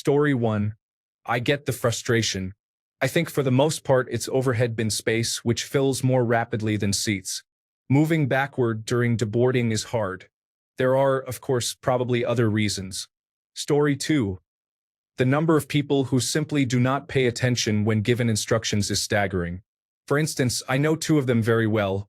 Story 1. I get the frustration. I think for the most part it's overhead bin space which fills more rapidly than seats. Moving backward during deboarding is hard. There are, of course, probably other reasons. Story 2. The number of people who simply do not pay attention when given instructions is staggering. For instance, I know two of them very well.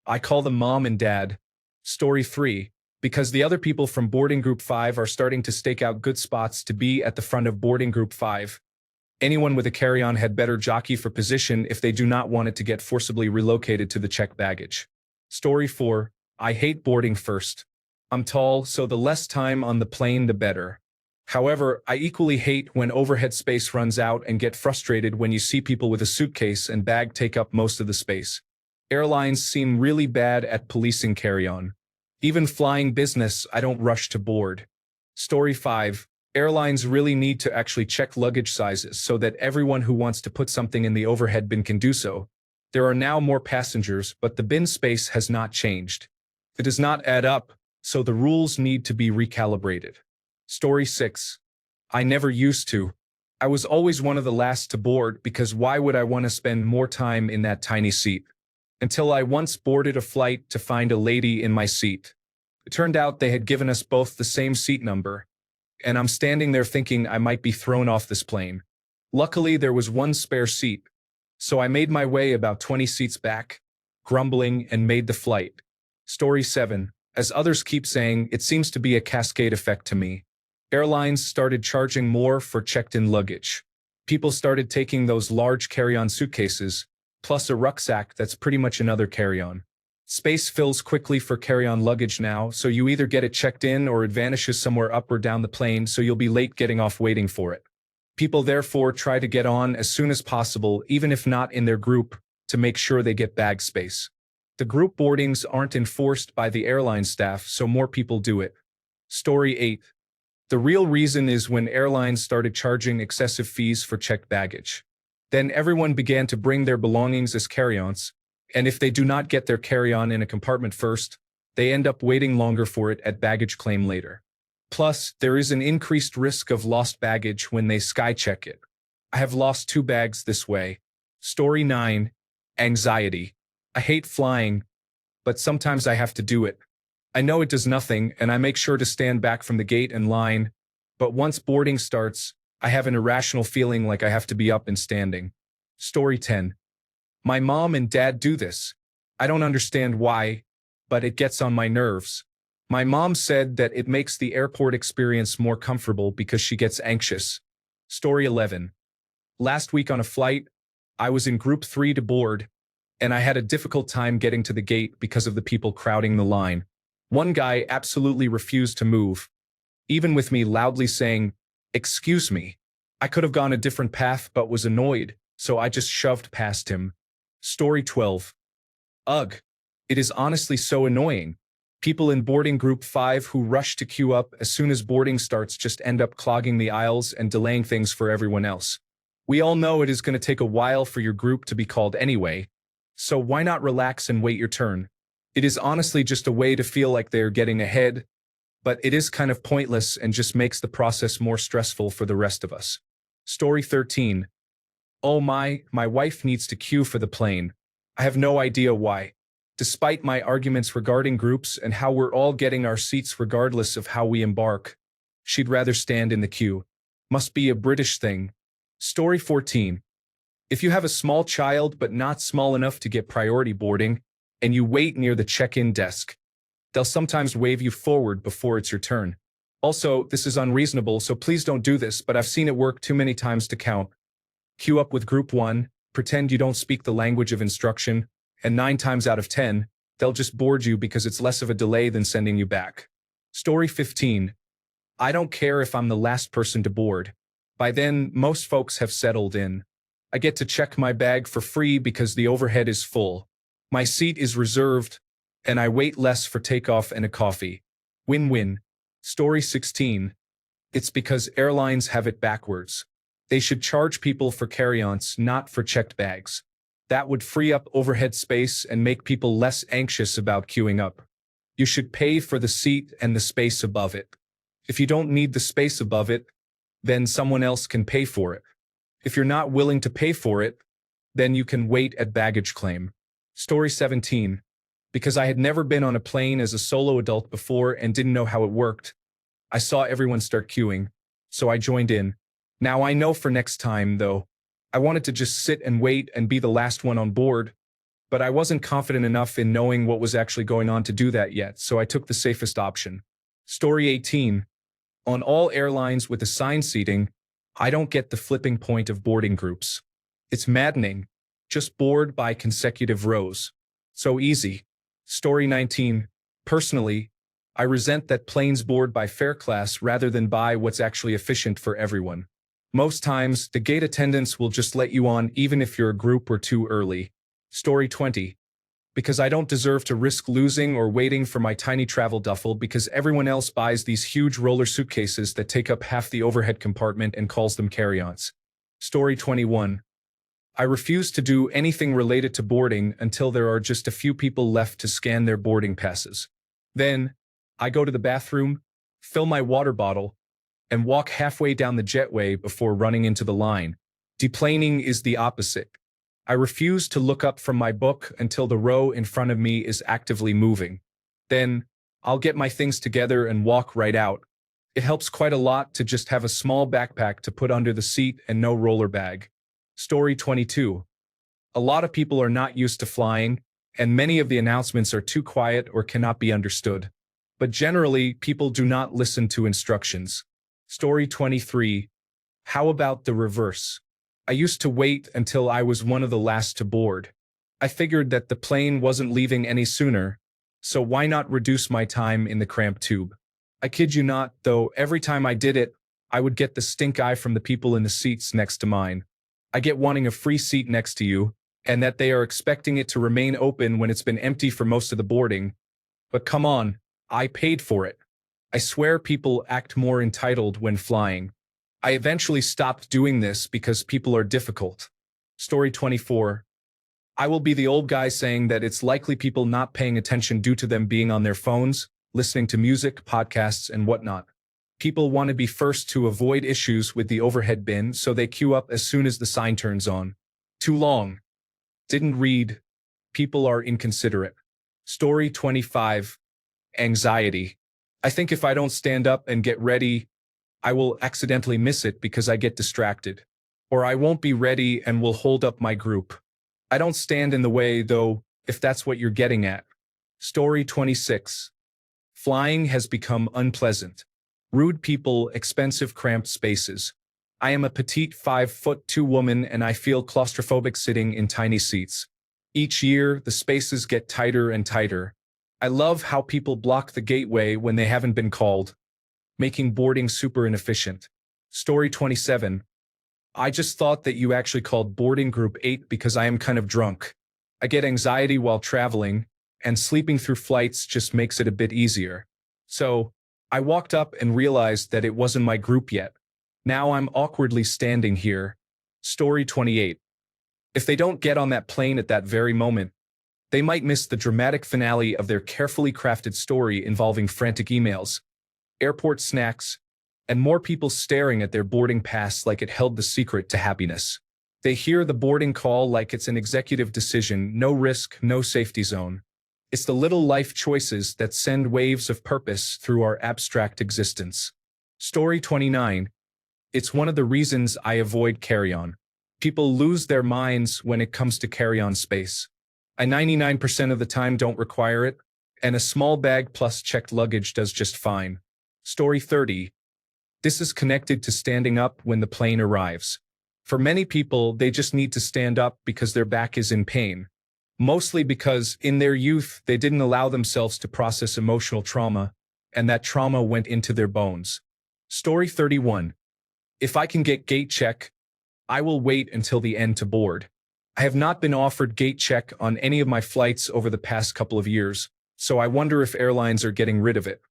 I call them Mom and Dad. Story 3. Because the other people from boarding group 5 are starting to stake out good spots to be at the front of boarding group 5. Anyone with a carry-on had better jockey for position if they do not want it to get forcibly relocated to the checked baggage. Story 4. I hate boarding first. I'm tall, so the less time on the plane the better. However, I equally hate when overhead space runs out and get frustrated when you see people with a suitcase and bag take up most of the space. Airlines seem really bad at policing carry-on. Even flying business, I don't rush to board. Story 5. Airlines really need to actually check luggage sizes so that everyone who wants to put something in the overhead bin can do so. There are now more passengers, but the bin space has not changed. It does not add up, so the rules need to be recalibrated. Story 6. I never used to. I was always one of the last to board because why would I want to spend more time in that tiny seat? Until I once boarded a flight to find a lady in my seat. It turned out they had given us both the same seat number, and I'm standing there thinking I might be thrown off this plane. Luckily, there was one spare seat, so I made my way about 20 seats back, grumbling, and made the flight. Story 7. As others keep saying, it seems to be a cascade effect to me. Airlines started charging more for checked-in luggage. People started taking those large carry-on suitcases, plus a rucksack that's pretty much another carry-on. Space fills quickly for carry-on luggage now, so you either get it checked in or it vanishes somewhere up or down the plane, so you'll be late getting off waiting for it. People therefore try to get on as soon as possible, even if not in their group, to make sure they get bag space. The group boardings aren't enforced by the airline staff, so more people do it. Story 8. The real reason is when airlines started charging excessive fees for checked baggage. Then everyone began to bring their belongings as carry-ons, and if they do not get their carry-on in a compartment first, they end up waiting longer for it at baggage claim later. Plus, there is an increased risk of lost baggage when they sky-check it. I have lost 2 bags this way. Story 9. Anxiety. I hate flying, but sometimes I have to do it. I know it does nothing, and I make sure to stand back from the gate and line, but once boarding starts, I have an irrational feeling like I have to be up and standing. Story 10. My mom and dad do this. I don't understand why, but it gets on my nerves. My mom said that it makes the airport experience more comfortable because she gets anxious. Story 11. Last week on a flight, I was in group 3 to board, and I had a difficult time getting to the gate because of the people crowding the line. One guy absolutely refused to move, even with me loudly saying, "Excuse me." I could have gone a different path but was annoyed, so I just shoved past him. Story 12. Ugh. It is honestly so annoying. People in boarding group 5 who rush to queue up as soon as boarding starts just end up clogging the aisles and delaying things for everyone else. We all know it is going to take a while for your group to be called anyway, so why not relax and wait your turn? It is honestly just a way to feel like they are getting ahead, but it is kind of pointless and just makes the process more stressful for the rest of us. Story 13. Oh my wife needs to queue for the plane. I have no idea why. Despite my arguments regarding groups and how we're all getting our seats regardless of how we embark, she'd rather stand in the queue. Must be a British thing. Story 14. If you have a small child but not small enough to get priority boarding, and you wait near the check-in desk, they'll sometimes wave you forward before it's your turn. Also, this is unreasonable, so please don't do this, but I've seen it work too many times to count. Queue up with group 1, pretend you don't speak the language of instruction, and 9 times out of 10, they'll just board you because it's less of a delay than sending you back. Story 15. I don't care if I'm the last person to board. By then, most folks have settled in. I get to check my bag for free because the overhead is full. My seat is reserved, and I wait less for takeoff and a coffee. Win-win. Story 16. It's because airlines have it backwards. They should charge people for carry-ons, not for checked bags. That would free up overhead space and make people less anxious about queuing up. You should pay for the seat and the space above it. If you don't need the space above it, then someone else can pay for it. If you're not willing to pay for it, then you can wait at baggage claim. Story 17. Because I had never been on a plane as a solo adult before and didn't know how it worked, I saw everyone start queuing, so I joined in. Now I know for next time, though, I wanted to just sit and wait and be the last one on board, but I wasn't confident enough in knowing what was actually going on to do that yet, so I took the safest option. Story 18. On all airlines with assigned seating, I don't get the flipping point of boarding groups. It's maddening. Just board by consecutive rows. So easy. Story 19. Personally, I resent that planes board by fare class rather than by what's actually efficient for everyone. Most times, the gate attendants will just let you on even if you're a group or two early. Story 20. Because I don't deserve to risk losing or waiting for my tiny travel duffel because everyone else buys these huge roller suitcases that take up half the overhead compartment and calls them carry-ons. Story 21. I refuse to do anything related to boarding until there are just a few people left to scan their boarding passes. Then, I go to the bathroom, fill my water bottle, and walk halfway down the jetway before running into the line. Deplaning is the opposite. I refuse to look up from my book until the row in front of me is actively moving. Then, I'll get my things together and walk right out. It helps quite a lot to just have a small backpack to put under the seat and no roller bag. Story 22. A lot of people are not used to flying, and many of the announcements are too quiet or cannot be understood. But generally, people do not listen to instructions. Story 23. How about the reverse? I used to wait until I was one of the last to board. I figured that the plane wasn't leaving any sooner, so why not reduce my time in the cramped tube? I kid you not, though, every time I did it, I would get the stink eye from the people in the seats next to mine. I get wanting a free seat next to you, and that they are expecting it to remain open when it's been empty for most of the boarding. But come on, I paid for it. I swear people act more entitled when flying. I eventually stopped doing this because people are difficult. Story 24. I will be the old guy saying that it's likely people not paying attention due to them being on their phones, listening to music, podcasts, and whatnot. People want to be first to avoid issues with the overhead bin, so they queue up as soon as the sign turns on. Too long. Didn't read. People are inconsiderate. Story 25. Anxiety. I think if I don't stand up and get ready, I will accidentally miss it because I get distracted. Or I won't be ready and will hold up my group. I don't stand in the way, though, if that's what you're getting at. Story 26. Flying has become unpleasant. Rude people, expensive cramped spaces. I am a petite 5'2" woman and I feel claustrophobic sitting in tiny seats. Each year, the spaces get tighter and tighter. I love how people block the gateway when they haven't been called, making boarding super inefficient. Story 27. I just thought that you actually called boarding group 8 because I am kind of drunk. I get anxiety while traveling, and sleeping through flights just makes it a bit easier. So, I walked up and realized that it wasn't my group yet. Now I'm awkwardly standing here. Story 28. If they don't get on that plane at that very moment, they might miss the dramatic finale of their carefully crafted story involving frantic emails, airport snacks, and more people staring at their boarding pass like it held the secret to happiness. They hear the boarding call like it's an executive decision, no risk, no safety zone. It's the little life choices that send waves of purpose through our abstract existence. Story 29. It's one of the reasons I avoid carry-on. People lose their minds when it comes to carry-on space. I 99% of the time don't require it, and a small bag plus checked luggage does just fine. Story 30. This is connected to standing up when the plane arrives. For many people, they just need to stand up because their back is in pain. Mostly because, in their youth, they didn't allow themselves to process emotional trauma, and that trauma went into their bones. Story 31. If I can get gate check, I will wait until the end to board. I have not been offered gate check on any of my flights over the past couple of years, so I wonder if airlines are getting rid of it.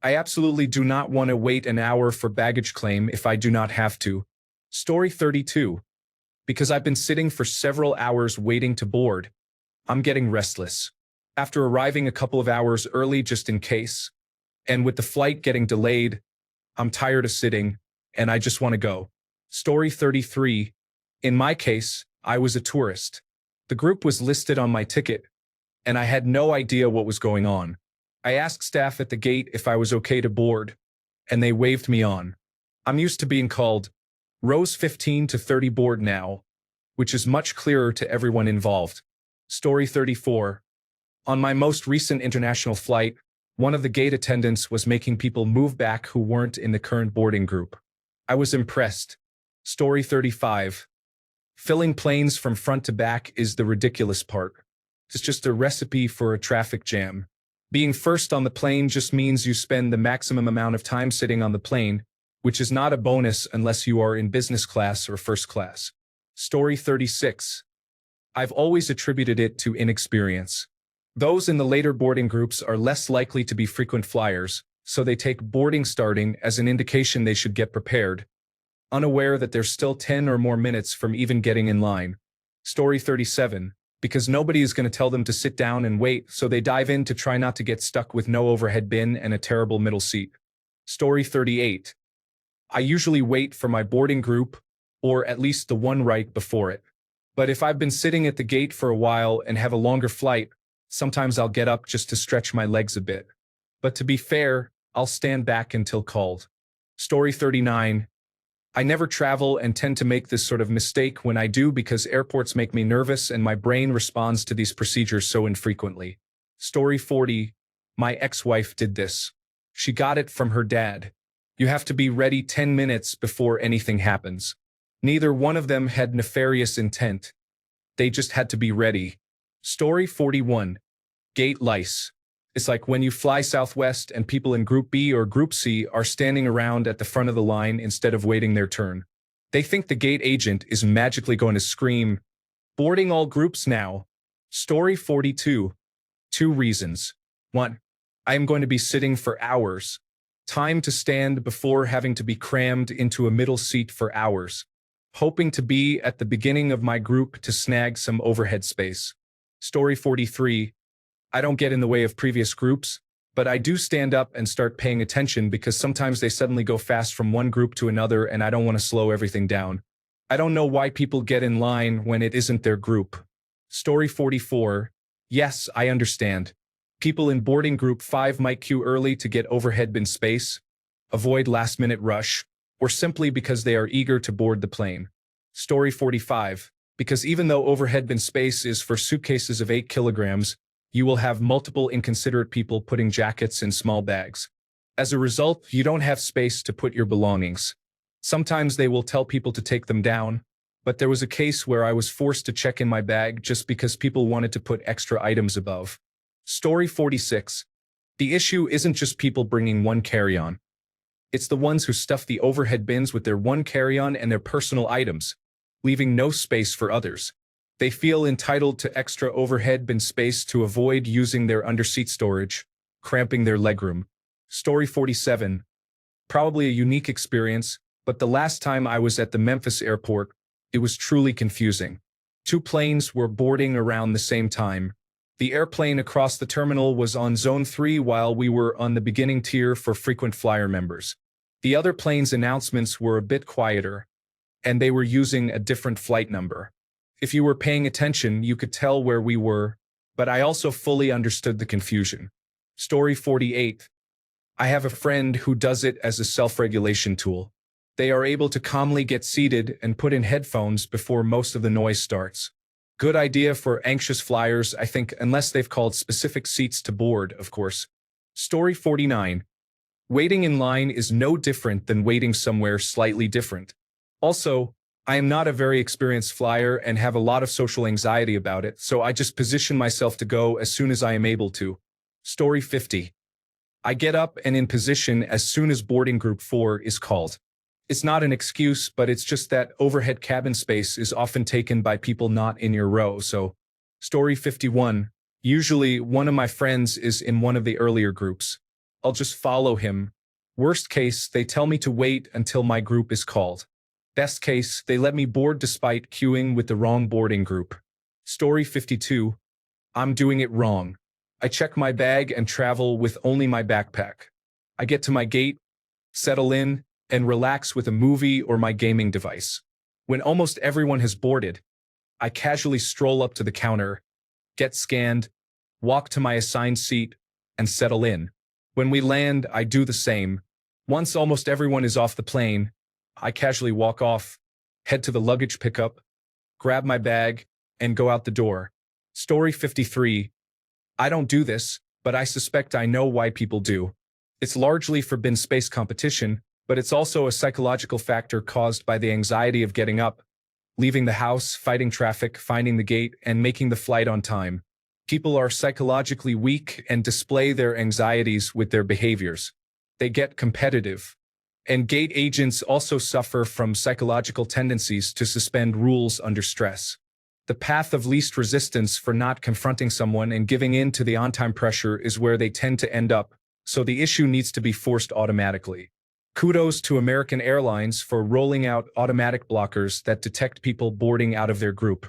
I absolutely do not want to wait an hour for baggage claim if I do not have to. Story 32. Because I've been sitting for several hours waiting to board, I'm getting restless. After arriving a couple of hours early just in case, and with the flight getting delayed, I'm tired of sitting, and I just want to go. Story 33. In my case, I was a tourist. The group was listed on my ticket, and I had no idea what was going on. I asked staff at the gate if I was okay to board, and they waved me on. I'm used to being called rows 15 to 30 board now, which is much clearer to everyone involved. Story 34. On my most recent international flight, one of the gate attendants was making people move back who weren't in the current boarding group. I was impressed. Story 35. Filling planes from front to back is the ridiculous part. It's just a recipe for a traffic jam. Being first on the plane just means you spend the maximum amount of time sitting on the plane, which is not a bonus unless you are in business class or first class. Story 36. I've always attributed it to inexperience. Those in the later boarding groups are less likely to be frequent flyers, so they take boarding starting as an indication they should get prepared, unaware that they're still 10 or more minutes from even getting in line. Story 37. Because nobody is going to tell them to sit down and wait, so they dive in to try not to get stuck with no overhead bin and a terrible middle seat. Story 38. I usually wait for my boarding group, or at least the one right before it. But if I've been sitting at the gate for a while and have a longer flight, sometimes I'll get up just to stretch my legs a bit. But to be fair, I'll stand back until called. Story 39. I never travel and tend to make this sort of mistake when I do because airports make me nervous and my brain responds to these procedures so infrequently. Story 40. My ex-wife did this. She got it from her dad. You have to be ready 10 minutes before anything happens. Neither one of them had nefarious intent. They just had to be ready. Story 41. Gate lice. It's like when you fly Southwest and people in Group B or Group C are standing around at the front of the line instead of waiting their turn. They think the gate agent is magically going to scream, "Boarding all groups now." Story 42. 2 reasons. 1. I am going to be sitting for hours. Time to stand before having to be crammed into a middle seat for hours. Hoping to be at the beginning of my group to snag some overhead space. Story 43. I don't get in the way of previous groups, but I do stand up and start paying attention because sometimes they suddenly go fast from one group to another and I don't want to slow everything down. I don't know why people get in line when it isn't their group. Story 44. Yes, I understand. People in boarding group 5 might queue early to get overhead bin space, avoid last-minute rush, or simply because they are eager to board the plane. Story 45. Because even though overhead bin space is for suitcases of 8 kilograms, you will have multiple inconsiderate people putting jackets in small bags. As a result, you don't have space to put your belongings. Sometimes they will tell people to take them down, but there was a case where I was forced to check in my bag just because people wanted to put extra items above. Story 46. The issue isn't just people bringing one carry-on. It's the ones who stuff the overhead bins with their one carry-on and their personal items, leaving no space for others. They feel entitled to extra overhead bin space to avoid using their underseat storage, cramping their legroom. Story 47. Probably a unique experience, but the last time I was at the Memphis airport, it was truly confusing. 2 planes were boarding around the same time. The airplane across the terminal was on Zone 3 while we were on the beginning tier for frequent flyer members. The other plane's announcements were a bit quieter, and they were using a different flight number. If you were paying attention, you could tell where we were, but I also fully understood the confusion. Story 48. I have a friend who does it as a self-regulation tool. They are able to calmly get seated and put in headphones before most of the noise starts. Good idea for anxious flyers, I think, unless they've called specific seats to board, of course. Story 49. Waiting in line is no different than waiting somewhere slightly different. Also, I am not a very experienced flyer and have a lot of social anxiety about it, so I just position myself to go as soon as I am able to. Story 50. I get up and in position as soon as boarding group 4 is called. It's not an excuse, but it's just that overhead cabin space is often taken by people not in your row, so. Story 51. Usually, one of my friends is in one of the earlier groups. I'll just follow him. Worst case, they tell me to wait until my group is called. Best case, they let me board despite queuing with the wrong boarding group. Story 52. I'm doing it wrong. I check my bag and travel with only my backpack. I get to my gate, settle in, and relax with a movie or my gaming device. When almost everyone has boarded, I casually stroll up to the counter, get scanned, walk to my assigned seat, and settle in. When we land, I do the same. Once almost everyone is off the plane, I casually walk off, head to the luggage pickup, grab my bag, and go out the door. Story 53. I don't do this, but I suspect I know why people do. It's largely for bin space competition, but it's also a psychological factor caused by the anxiety of getting up, leaving the house, fighting traffic, finding the gate, and making the flight on time. People are psychologically weak and display their anxieties with their behaviors. They get competitive. And gate agents also suffer from psychological tendencies to suspend rules under stress. The path of least resistance for not confronting someone and giving in to the on-time pressure is where they tend to end up, so the issue needs to be forced automatically. Kudos to American Airlines for rolling out automatic blockers that detect people boarding out of their group.